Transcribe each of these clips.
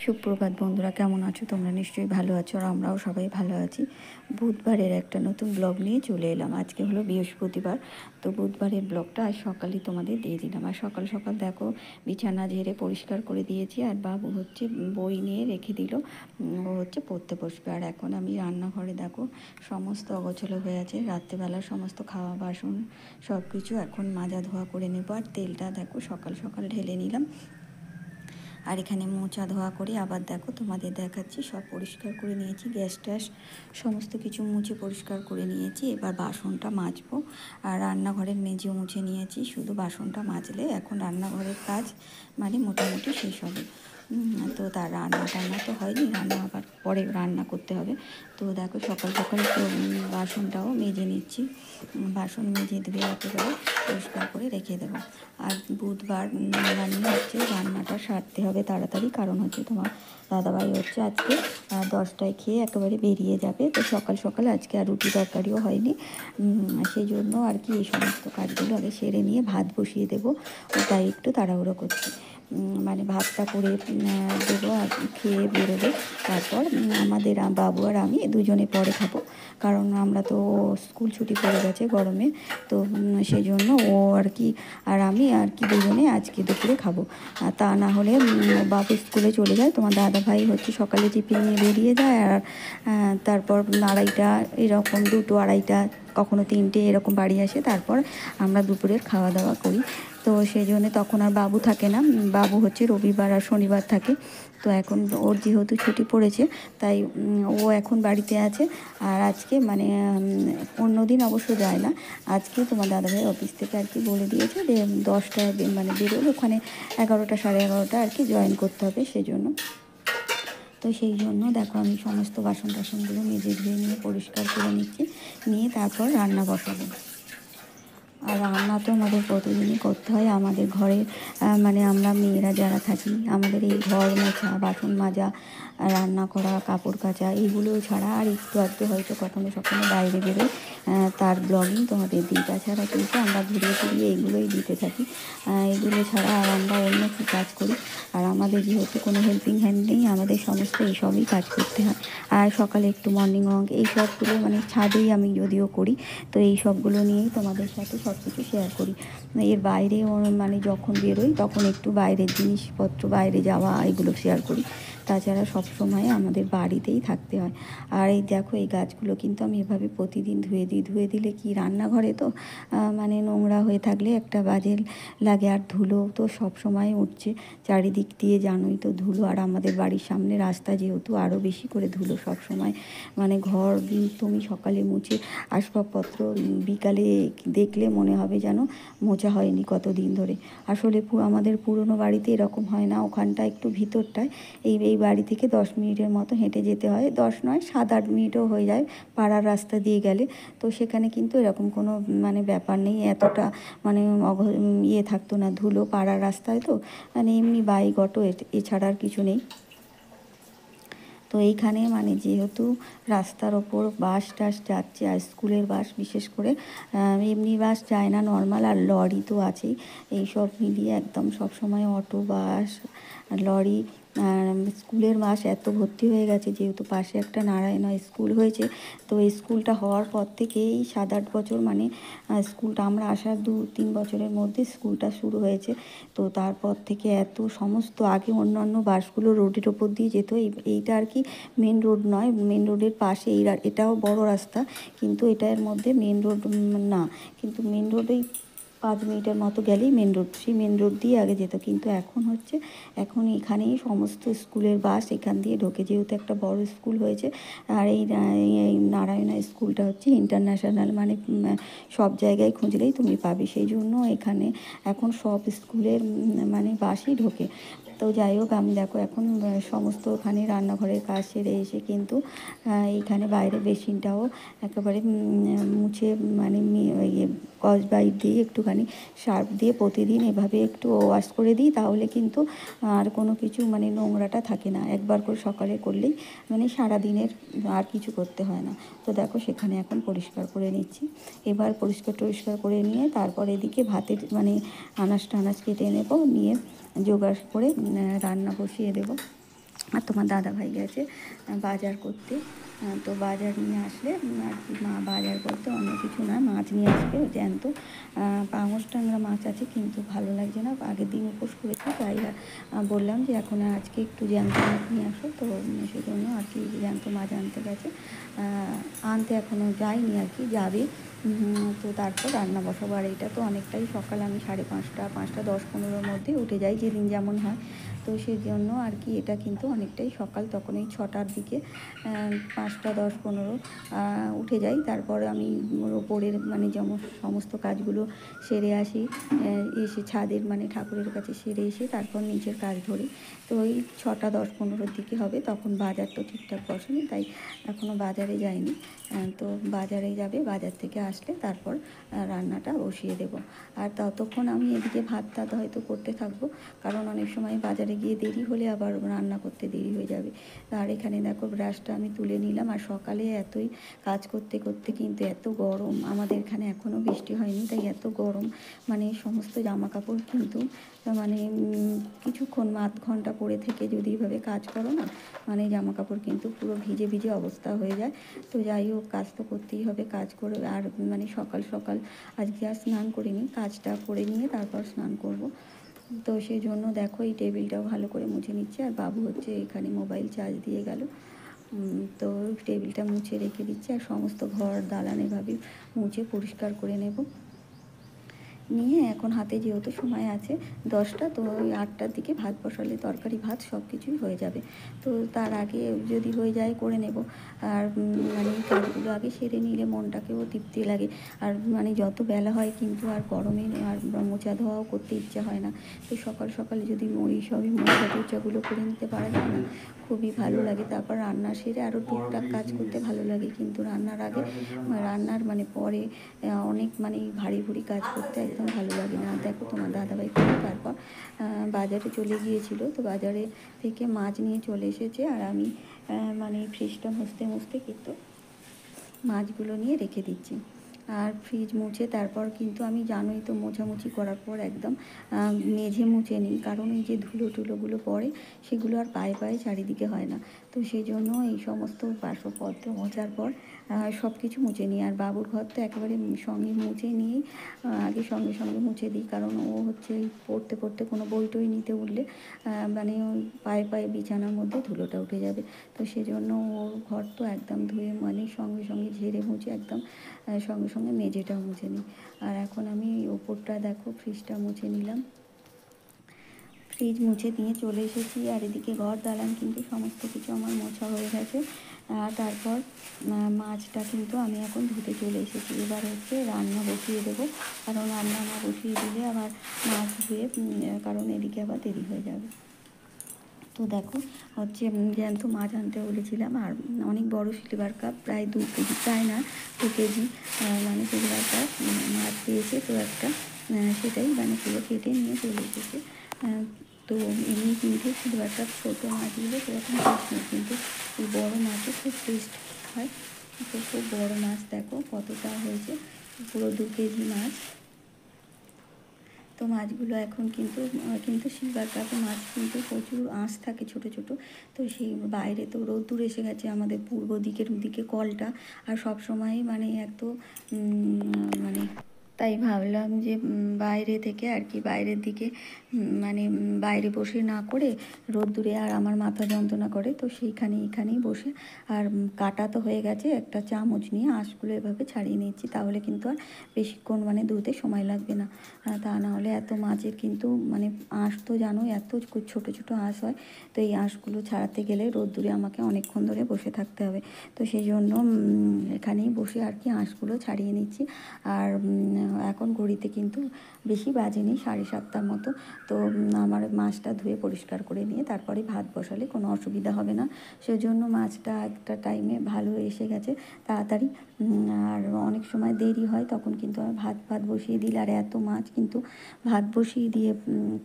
সুপ্রভাত বন্ধুরা, কেমন আছো তোমরা? নিশ্চয়ই ভালো আছো, আর আমরাও সবাই ভালো আছি। বুধবারের একটা নতুন ব্লগ নিয়ে চলে এলাম। আজকে হলো বৃহস্পতিবার, তো বুধবারের ব্লগটা আজ সকালেই তোমাদের দিয়ে দিলাম। আর সকাল সকাল দেখো বিছানা ঝেড়ে পরিষ্কার করে দিয়েছি, আর বাবু হচ্ছে বই নিয়ে রেখে দিল, ও হচ্ছে পড়তে বসবে। আর এখন আমি রান্নাঘরে দেখো সমস্ত অগোছালো হয়ে আছে, রাত্রেবেলা সমস্ত খাওয়া বাসন সব কিছু এখন মাজা ধোয়া করে নেব। আর তেলটা দেখো সকাল সকাল ঢেলে নিলাম। আর এখানে মোছা ধোয়া করে আবার দেখো তোমাদের দেখাচ্ছি, সব পরিষ্কার করে নিয়েছি, গ্যাস ট্যাস সমস্ত কিছু মুছে পরিষ্কার করে নিয়েছি। এবার বাসনটা মাজবো। আর রান্নাঘরের মেঝেও মুছে নিয়েছি, শুধু বাসনটা মাজলে এখন রান্নাঘরের কাজ মানে মোটামুটি শেষ হবে। তো তার রান্না টান্না তো হয়নি, রান্না আবার পরে রান্না করতে হবে। তো দেখো সকাল সকাল একটু বাসনটাও মেজে নিচ্ছি, বাসন মেজে ধুয়ে একেবারে পরিষ্কার করে রেখে দেবো। আর বুধবার মানে হচ্ছে রান্নাটা সারতে হবে তাড়াতাড়ি, কারণ হচ্ছে তোমার দাদাভাই হচ্ছে আজকে 10টায় খেয়ে একেবারে বেরিয়ে যাবে। তো সকাল সকাল আজকে আর রুটি তরকারিও হয়নি, সেই জন্য আর কি এই সমস্ত কাজগুলো আগে সেরে নিয়ে ভাত বসিয়ে দেবো, তাই একটু তাড়াহুড়ো করছি। মানে ভাতটা করে দেবো আর খেয়ে বেরোবে। তারপর আমাদের বাবু আর আমি দুজনে পরে খাবো, কারণ আমরা তো স্কুল ছুটি পড়ে গেছে গরমে, তো সেই জন্য ও আর কি আর আমি আর কি দুজনে আজকে দুপুরে খাবো। আর তা না হলে বাবু স্কুলে চলে যায়, তোমার দাদা ভাই হচ্ছে সকালে টিফিন নিয়ে বেরিয়ে যায়, আর তারপর 2:30 এরকম 2টো 2:30 কখনো 3টে এরকম বাড়ি আসে। তারপর আমরা দুপুরের খাওয়া দাওয়া করি। তো সেই জন্যে তখন আর বাবু থাকে না, বাবু হচ্ছে রবিবার আর শনিবার থাকে। তো এখন ওর যেহেতু ছুটি পড়েছে, তাই ও এখন বাড়িতে আছে। আর আজকে মানে অন্য দিন অবশ্য যায় না, আজকে তোমার দাদাভাই অফিস থেকে আর কি বলে দিয়েছে যে 10টায় মানে বেরোলে ওখানে 11টা 11:30 আর কি জয়েন করতে হবে, সেজন্য। তো সেই জন্য দেখো আমি সমস্ত বাসন টাসনগুলো মেজে ধুয়ে নিয়ে পরিষ্কার করে নিচ্ছি, নিয়ে তারপর রান্না বসাবো। আর রান্না তো আমাদের প্রতিদিনই করতে হয়। আমাদের ঘরের মানে আমরা মেয়েরা যারা থাকি, আমাদের এই ঘর মোছা, বাসন মাজা, রান্না করা, কাপড় কাচা, এইগুলো ছাড়া আর একটু আধটু হয়তো কখনো সখনো বাইরে বেরোই, তার ব্লগিং তোমাদের দিই। তাছাড়া কিন্তু আমরা ঘুরিয়ে ফিরিয়ে এইগুলোই দিতে থাকি, এগুলো ছাড়া আর আমরা অন্য কী কাজ করি। আর আমাদের যেহেতু কোনো হেল্পিং হ্যান্ড নেই, আমাদের সমস্ত এইসবই কাজ করতে হয়। আর সকালে একটু মর্নিং ওয়াক এই সবগুলো মানে ছাদেই আমি যদিও করি, তো এই সবগুলো নিয়েই তোমাদের সাথে সব কিছু শেয়ার করি। এর বাইরে মানে যখন বেরোই তখন একটু বাইরের জিনিসপত্র, বাইরে যাওয়া, এগুলো শেয়ার করি। তাছাড়া সব সময় আমাদের বাড়িতেই থাকতে হয়। আর এই দেখো এই গাছগুলো কিন্তু আমি এভাবে প্রতিদিন ধুয়ে দিই। ধুয়ে দিলে কি রান্নাঘরে তো মানে নোংরা হয়ে থাকলে একটা বাজে লাগে, আর ধুলো তো সব সময় উঠছে চারিদিক দিয়ে, জানোই তো ধুলো। আর আমাদের বাড়ির সামনে রাস্তা যেহেতু, আরও বেশি করে ধুলো সব সময়। মানে ঘর তুমি সকালে মুছে আসবাবপত্র বিকালে দেখলে মনে হবে যেন মোছা হয়নি কতদিন ধরে। আসলে আমাদের পুরনো বাড়িতে এরকম হয় না, ওখানটা একটু ভিতরটায়। এই বাড়ি থেকে 10 মিনিটের মতো হেঁটে যেতে হয়, 10 নয় 7-8 মিনিটও হয়ে যায় পাড়ার রাস্তা দিয়ে গেলে। তো সেখানে কিন্তু এরকম কোনো মানে ব্যাপার নেই, এতটা মানে ইয়ে থাকতো না, ধুলো পাড়ার রাস্তায় তো মানে এমনি বাইক অটো এছাড়া আর কিছু নেই। তো এইখানে মানে যেহেতু রাস্তার ওপর বাস টাস যাচ্ছে, আর স্কুলের বাস বিশেষ করে, এমনি বাস যায় না নর্মাল, আর লরি তো আছেই। এই সব মিলিয়ে একদম সবসময় অটো, বাস, লরি, স্কুলের বাস এত ভর্তি হয়ে গেছে, যেহেতু পাশে একটা নারায়ণা স্কুল হয়েছে। তো এই স্কুলটা হওয়ার পর থেকেই 7-8 বছর মানে স্কুলটা আমরা আসার 2-3 বছরের মধ্যে স্কুলটা শুরু হয়েছে। তো তারপর থেকে এত সমস্ত, আগে অন্যান্য বাসগুলো রোডের ওপর দিয়ে যেত, এইটা আর কি মেন রোড নয়, মেন রোডের পাশে এটাও বড় রাস্তা, কিন্তু এটার মধ্যে মেন রোড না, কিন্তু মেন রোডেই 5 মিনিটের মতো গেলেই মেন রোড, সেই মেন রোড দিয়ে আগে যেত। কিন্তু এখন হচ্ছে, এখন এখানেই সমস্ত স্কুলের বাস এখান দিয়ে ঢোকে, যেহেতু একটা বড় স্কুল হয়েছে। আর এই নারায়ণা স্কুলটা হচ্ছে ইন্টারন্যাশনাল, মানে সব জায়গায় খুঁজলেই তুমি পাবে, সেই জন্য এখানে এখন সব স্কুলের মানে বাসই ঢোকে। তো যাই হোক, আমি দেখো এখন সমস্ত ওখানে রান্নাঘরের কাজ সেরে এসে কিন্তু এইখানে বাইরে বেসিনটাও একেবারে মুছে মানে স্কচ ব্রাইট দিয়ে একটুখানি সার্ফ দিয়ে প্রতিদিন এভাবে একটু ওয়াশ করে দিই, তাহলে কিন্তু আর কোনো কিছু মানে নোংরাটা থাকে না। একবার করে সকালে করলেই মানে সারাদিনের আর কিছু করতে হয় না। তো দেখো সেখানে এখন পরিষ্কার করে নিচ্ছি। এবার পরিষ্কার টরিষ্কার করে নিয়ে তারপর এদিকে ভাতের মানে আনাজ টানাজ কেটে নেব, নিয়ে জোগাড় করে রান্না বসিয়ে দেবো। আর তোমার দাদাভাই গেছে বাজার করতে। তো বাজার নিয়ে আসলে আর কি, মা বাজার করতে অন্য কিছু না, মাছ নিয়ে আসবে জ্যান্ত। পাঙস ট্যাংরা মাছ আছে কিন্তু ভালো লাগছে না, আগের দিন উপোস করেছি, তাই বললাম যে এখন আজকে একটু জ্যান্ত মাছ নিয়ে আসো। তো সেই জন্য আর কি জ্যান্ত মাছ আনতে গেছে, আনতে এখনও যায়নি আর কি, যাবে। তো তারপর রান্না বসাবো। আর এটা তো অনেকটাই সকাল, আমি 5:30 5টা 10-15-র মধ্যে উঠে যাই, যেদিন যেমন হয়। তো সেই জন্য আর কি এটা কিন্তু অনেকটাই সকাল, তখন এই 6টার দিকে 5টা 10-15 উঠে যাই। তারপর আমি ওপরের মানে যেমন সমস্ত কাজগুলো সেরে আসি, এসে ছাদের মানে ঠাকুরের কাছে সেরে এসে তারপর নিচের কাজ ধরি। তো ওই 6টা 10-15-র দিকে হবে, তখন বাজার তো ঠিকঠাক বসেনি, তাই এখনও বাজারে যায়নি। তো বাজারে যাবে, বাজার থেকে আসলে তারপর রান্নাটা বসিয়ে দেবো। আর ততক্ষণ আমি এদিকে ভাত টাত হয়তো করতে থাকবো, কারণ অনেক সময় বাজারে গিয়ে দেরি হলে আবার রান্না করতে দেরি হয়ে যাবে। আর এখানে দেখো ব্রাশটা আমি তুলে নিলাম। আর সকালে এতই কাজ করতে করতে কিন্তু এত গরম, আমাদের এখানে এখনও বৃষ্টি হয়নি, তাই এত গরম, মানে সমস্ত জামা কাপড় কিন্তু মানে কিছুক্ষণ 8 ঘন্টা পরে থেকে যদি এভাবে কাজ করো না, মানে জামা কাপড় কিন্তু পুরো ভিজে ভিজে অবস্থা হয়ে যায়। তো যাই হোক, কাজ তো করতেই হবে, কাজ করে আর মানে সকাল সকাল আজকে আর স্নান করিনি, কাজটা করে নিয়ে তারপর স্নান করব। তো সেই জন্য দেখো এই টেবিলটাও ভালো করে মুছে নিচ্ছে। আর বাবু হচ্ছে এখানে মোবাইল চার্জ দিয়ে গেল, তো টেবিলটা মুছে রেখে দিচ্ছে। আর সমস্ত ঘর দালান এভাবে মুছে পরিষ্কার করে নেব। নিয়ে এখন হাতে যেহেতু সময় আছে 10টা, তো ওই 8টার দিকে ভাত বসালে তরকারি ভাত সব কিছুই হয়ে যাবে। তো তার আগে যদি হয়ে যায় করে নেব। আর মানে কাজগুলো আগে সেরে নিলে মনটাকেও তৃপ্তি লাগে। আর মানে যত বেলা হয় কিন্তু আর গরমে আর মোচা ধোয়াও করতে ইচ্ছা হয় না। তো সকাল সকাল যদি ওই সবই মোচা টোচাগুলো করে নিতে পারা যায় না, খুবই ভালো লাগে। তারপর রান্না সেরে আরও টুকটাক কাজ করতে ভালো লাগে, কিন্তু রান্নার আগে রান্নার মানে পরে অনেক মানে ভারী ভুরি কাজ করতে একদম ভালো লাগে না। দেখো তোমার দাদাভাই কিন্তু তারপর বাজারে চলে গিয়েছিল, তো বাজারে থেকে মাছ নিয়ে চলে এসেছে। আর আমি মানে ফ্রিজটা মুছতে মুছতে কিন্তু মাছগুলো নিয়ে রেখে দিচ্ছি। আর ফ্রিজ মুছে তারপর কিন্তু আমি জানোই তো, মোছামুছি করার পর একদম মেঝে মুছে নিই, কারণ এই যে ধুলো টুলোগুলো পড়ে সেগুলো আর পায়ে পায়ে চারিদিকে হয় না। তো সেই জন্য এই সমস্ত বাসনপত্র মোছার পর সব কিছু মুছে নিই। আর বাবুর ঘর তো একেবারে সঙ্গে মুছে নিয়েই আগে সঙ্গে সঙ্গে মুছে দিই, কারণ ও হচ্ছে পড়তে পড়তে কোনো বই টই নিতে উঠলে মানে ওই পায়ে পায়ে বিছানার মধ্যে ধুলোটা উঠে যাবে। তো সেজন্য ওর ঘর তো একদম ধুয়ে মানে সঙ্গে সঙ্গে ঝেড়ে মুছে একদম সঙ্গে সঙ্গে মেঝেটাও মুছে নিই। আর এখন আমি ওপরটা দেখো ফ্রিজটা মুছে নিলাম, ফ্রিজ মুছে দিয়ে চলে এসেছি। আর এদিকে ঘর দালান কিন্তু সমস্ত কিছু আমার মোছা হয়ে গেছে। তারপর মাছটা কিন্তু আমি এখন ধুতে চলে এসেছি। এবার হচ্ছে রান্না বসিয়ে দেবো, কারণ রান্না না বসিয়ে দিলে আবার মাছ ধুয়ে, কারণ এদিকে আবার দেরি হয়ে যাবে। তো দেখো হচ্ছে জ্যান্ত মাছ আনতে বলেছিলাম, আর অনেক বড় সিলভার কাপ, প্রায় 2 কেজি, প্রায় না 2 কেজি মানে সিলভার কাপ মাছ পেয়েছে। তো একটা সেটাই মানে পুরো কেটে নিয়ে চলে এসেছে। তো এমনি কিন্তু সিলভার কাপ ছোটো মাছগুলো সেরকম টেস্ট নেই, কিন্তু এই বড়ো মাছও খুব টেস্ট হয়। তো খুব বড়ো মাছ দেখো কতটা হয়েছে, পুরো 2 কেজি মাছ। তো মাছগুলো এখন কিন্তু কিন্তু সিলভার কাপে মাছ কিন্তু প্রচুর আঁশ থাকে ছোট ছোট। তো সেই বাইরে তো রোদ্দুর এসে গেছে আমাদের পূর্ব দিকে কলটা, আর সব সময় মানে এত মানে তাই ভাবলাম যে বাইরে থেকে আর কি, বাইরের দিকে মানে বাইরে বসে না করে রোদ্দুরে আর আমার মাথা যন্ত্রণা করে, তো এখানেই বসে। আর কাটা তো হয়ে গেছে, একটা চামচ নিয়ে আঁশগুলো এভাবে ছাড়িয়ে নিচ্ছি, তাহলে কিন্তু আর বেশিক্ষণ মানে ধুতে সময় লাগবে না। তা না হলে এত মাছের কিন্তু মানে আঁশ তো জানো এত ছোট ছোট আঁশ হয়। তো এই আঁশগুলো ছাড়াতে গেলে রোদ্দুরে আমাকে অনেকক্ষণ ধরে বসে থাকতে হবে। তো সেই জন্য এখানেই বসে আর কি আঁশগুলো ছাড়িয়ে নিচ্ছি। আর এখন ঘড়িতে কিন্তু বেশি বাজেনি, 7:30টার মতো। তো আমার মাছটা ধুয়ে পরিষ্কার করে নিয়ে তারপরে ভাত বসালে কোনো অসুবিধা হবে না। সেজন্য মাছটা একটা টাইমে ভালো এসে গেছে তাড়াতাড়ি। আর অনেক সময় দেরি হয়, তখন কিন্তু আমি ভাত বসিয়ে দিই। আর এত মাছ কিন্তু ভাত বসিয়ে দিয়ে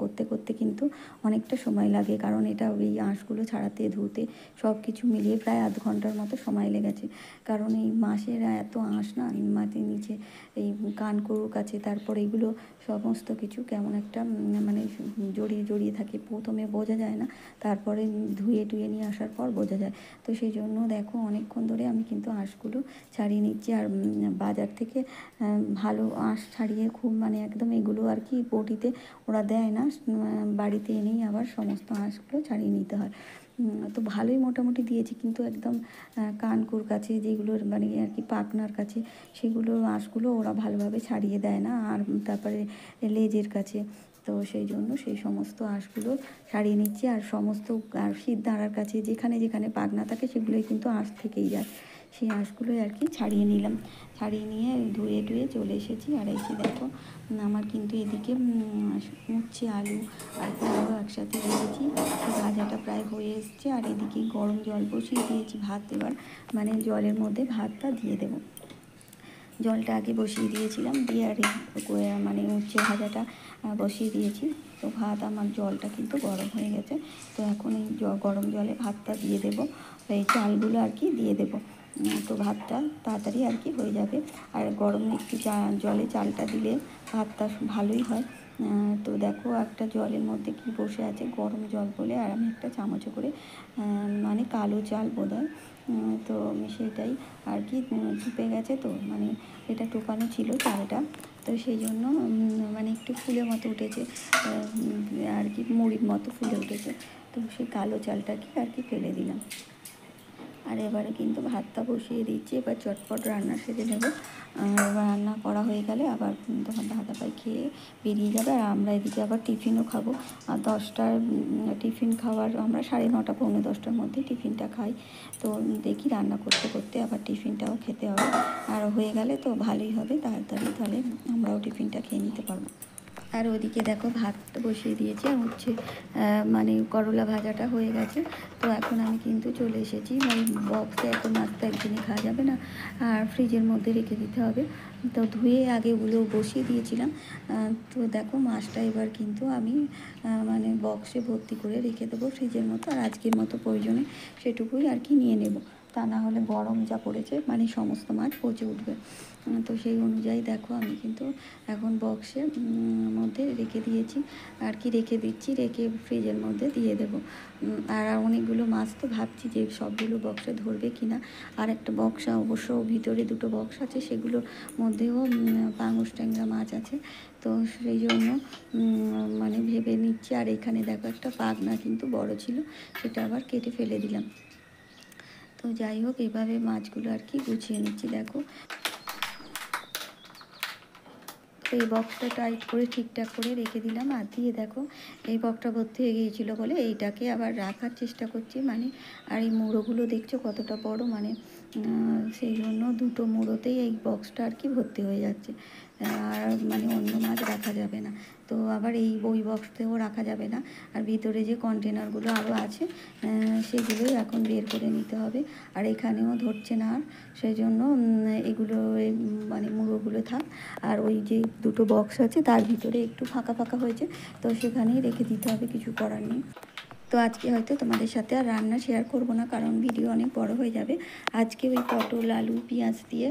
করতে করতে কিন্তু অনেকটা সময় লাগে, কারণ এটা ওই আঁশগুলো ছাড়াতে ধুতে সব কিছু মিলিয়ে প্রায় আধ ঘন্টার মতো সময় লেগেছে। কারণ এই মাছের এত আঁশ না, মাছের নিচে এই কান কানকোর কাছে, তারপর এগুলো সমস্ত কিছু কেমন একটা মানে জড়িয়ে জড়িয়ে থাকে, প্রথমে বোঝা যায় না, তারপরে ধুয়ে টুয়ে নিয়ে আসার পর বোঝা যায়। তো সেই জন্য দেখো অনেকক্ষণ ধরে আমি কিন্তু আঁশগুলো ছাড়িয়ে নিচ্ছি। আর বাজার থেকে ভালো আঁশ ছাড়িয়ে খুব মানে একদম এগুলো আর কি বটিতে ওরা দেয় না, বাড়িতে এনেই আবার সমস্ত আঁশগুলো ছাড়িয়ে নিতে হয়। তো ভালোই মোটামুটি দিয়েছি, কিন্তু একদম কানকুর কাছে যেগুলোর মানে আর কি পাখনার কাছে সেগুলো আঁশগুলো ওরা ভালোভাবে ছাড়িয়ে দেয় না। আর তারপরে লেজের কাছে, তো সেই জন্য সেই সমস্ত আঁশগুলো ছাড়িয়ে নিচ্ছি। আর সমস্ত আর শিরদাঁড়ার কাছে যেখানে যেখানে পাখনা থাকে সেগুলোই কিন্তু আঁশ থেকেই যায়, সেই আঁশগুলোই আর কি ছাড়িয়ে নিলাম। ছাড়িয়ে নিয়ে ধুয়ে টুয়ে চলে এসেছি। আর এই যে দেখো আমার কিন্তু এদিকে উচ্ছে আলু আর কুমড়ো একসাথে দিয়েছি, ভাজাটা প্রায় হয়ে এসছে। আর এদিকে গরম জল বসিয়ে দিয়েছি, ভাত এবার মানে জলের মধ্যে ভাতটা দিয়ে দেবো। জলটা আগে বসিয়ে দিয়েছিলাম, দিয়ে আর মানে উচ্ছে ভাজাটা বসিয়ে দিয়েছি। তো ভাত আমার জলটা কিন্তু গরম হয়ে গেছে, তো এখন এই গরম জলে ভাতটা দিয়ে দেবো, এই চালগুলো আর কি দিয়ে দেবো। তো ভাতটা তাড়াতাড়ি আর কি হয়ে যাবে। আর গরম একটু জলে চালটা দিলে ভাতটা ভালোই হয়। তো দেখো একটা জলের মধ্যে কি বসে আছে, গরম জল বলে, আর আমি একটা চামচে করে মানে কালো চাল বোধহয়, তো সেটাই আর কি টিপে গেছে, তো মানে এটা টোকানো ছিল চালটা, তো সেই জন্য মানে একটু ফুলের মতো উঠেছে আর কি, মুড়ির মতো ফুলে উঠেছে। তো সেই কালো চালটাকে আর কি ফেলে দিলাম। আর এবারে কিন্তু ভাতটা বসিয়ে দিচ্ছি, এবার চটপট রান্না সেরে নেবো। আর রান্না করা হয়ে গেলে আবার তখন দাদাভাই খেয়ে বেরিয়ে যাবে। আর আমরা এদিকে আবার টিফিনও খাবো। আর 10টার টিফিন খাওয়ার, আমরা 9:30 পৌনে 10টার মধ্যে টিফিনটা খাই। তো দেখি রান্না করতে করতে আবার টিফিনটাও খেতে হবে। আর হয়ে গেলে তো ভালোই হবে, তাড়াতাড়ি তাহলে আমরাও টিফিনটা খেয়ে নিতে পারবো। আর ওদিকে দেখো ভাত বসিয়ে দিয়েছি, আর হচ্ছে মানে করলা ভাজাটা হয়ে গেছে। তো এখন আমি কিন্তু চলে এসেছি, ওই বক্সে এত মাছ তো একদিনই খাওয়া যাবে না, আর ফ্রিজের মধ্যে রেখে দিতে হবে। তো ধুয়ে আগে ওগুলো বসিয়ে দিয়েছিলাম। তো দেখো মাছটা এবার কিন্তু আমি মানে বক্সে ভর্তি করে রেখে দেবো ফ্রিজের মতো। আর আজকের মতো প্রয়োজনে সেটুকুই আর কি নিয়ে নেব, তা না হলে গরম যা পড়েছে মানে সমস্ত মাছ পচে উঠবে। তো সেই অনুযায়ী দেখো আমি কিন্তু এখন বক্সে মধ্যে রেখে দিয়েছি আর কি, রেখে দিচ্ছি, রেখে ফ্রিজের মধ্যে দিয়ে দেবো। আর অনেকগুলো মাছ, তো ভাবছি যে সবগুলো বক্সে ধরবে কি না। আর একটা বক্স অবশ্য ভিতরে দুটো বক্স আছে, সেগুলোর মধ্যেও পাঙাশ ট্যাংরা মাছ আছে, তো সেই জন্য মানে ভেবে নিচ্ছি। আর এখানে দেখো একটা পাখনা কিন্তু বড় ছিল, সেটা আবার কেটে ফেলে দিলাম। তো যাই হোক, এভাবে মাছগুলো আর কি গুছিয়ে নিচ্ছি। দেখো তো এই বক্সটা টাইট করে ঠিকঠাক করে রেখে দিলাম। আর দিয়ে দেখো এই বক্সটা ভর্তি হয়ে গিয়েছিলো বলে এইটাকে আবার রাখার চেষ্টা করছি, মানে আর এই মুড়োগুলো দেখছো কতটা বড়, মানে সেই জন্য দুটো মুড়োতেই এই বক্সটা আর কি ভর্তি হয়ে যাচ্ছে। আর মানে অন্য মাছ রাখা যাবে না, তো আবার এই বই বক্সতেও রাখা যাবে না। আর ভিতরে যে কন্টেনারগুলো আরও আছে সেগুলোই এখন বের করে নিতে হবে। আর এখানেও ধরছে না, আর সেই জন্য এগুলো মানে মুড়োগুলো থাক। আর ওই যে দুটো বক্স আছে তার ভিতরে একটু ফাঁকা ফাঁকা হয়েছে, তো সেখানেই রেখে দিতে হবে, কিছু করার নেই। তো আজকে হয়তো তোমাদের সাথে আর রান্না শেয়ার করব না, কারণ ভিডিও অনেক বড় হয়ে যাবে। আজকে ওই পটল আলু পেঁয়াজ দিয়ে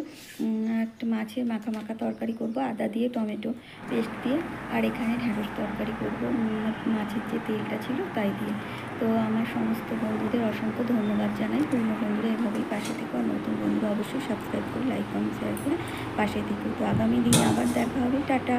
একটা মাছের মাখা মাখা তরকারি করব, আদা দিয়ে টমেটো পেস্ট দিয়ে। আর এখানে ঢ্যাঁড়স তরকারি করব মাছের যে তেলটা ছিল তাই দিয়ে। তো আমার সমস্ত বন্ধুদের অসংখ্য ধন্যবাদ জানাই। পুরনো বন্ধুরা এভাবেই পাশে থেকে, আর নতুন বন্ধুরা অবশ্যই সাবস্ক্রাইব করে লাইক কমেন্ট শেয়ার করে পাশে থেকে। তো আগামী দিনে আবার দেখা হবে, টাটা।